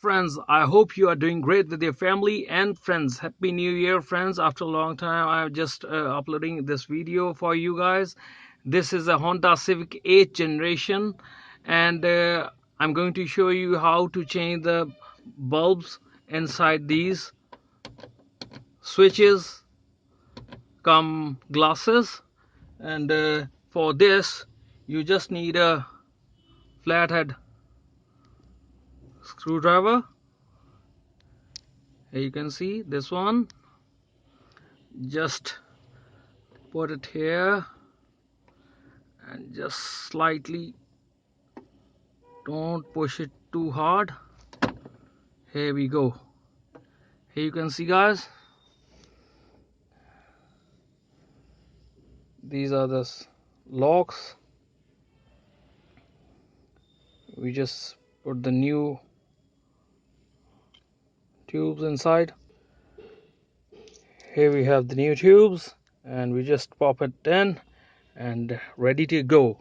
Friends, I hope you are doing great with your family and friends. Happy New Year, friends. After a long time, I'm just uploading this video for you guys. This is a Honda Civic 8th generation, and I'm going to show you how to change the bulbs inside these switches come glasses. And for this, you just need a flathead screwdriver. Here you can see this one. Just put it here and just slightly, don't push it too hard. Here we go. Here you can see, guys, these are the locks. We just put the new tubes inside. Here we have the new tubes, and we just pop it in and ready to go.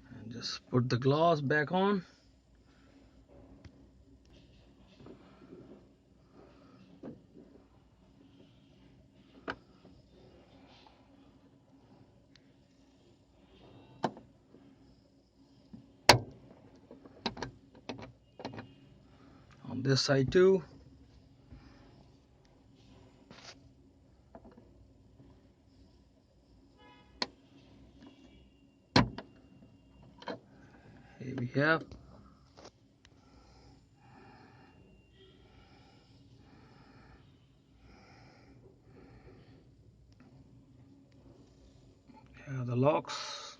And just put the glass back on. On this side too. Here we have. Here are the locks,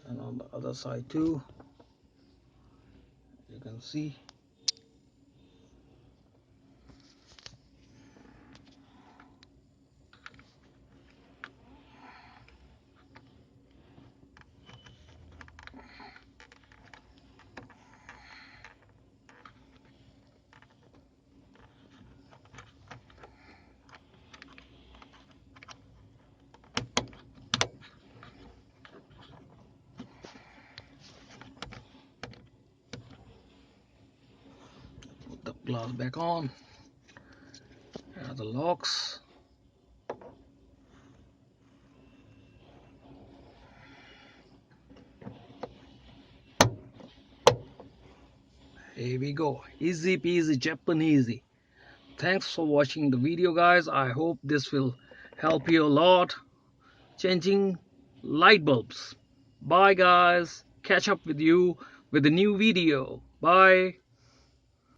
and on the other side too, you can see. Put the glass back on. Here are the locks. Here we go. Easy peasy Japanesey. Thanks for watching the video, guys. I hope this will help you a lot changing light bulbs. Bye, guys. Catch up with you with a new video. Bye.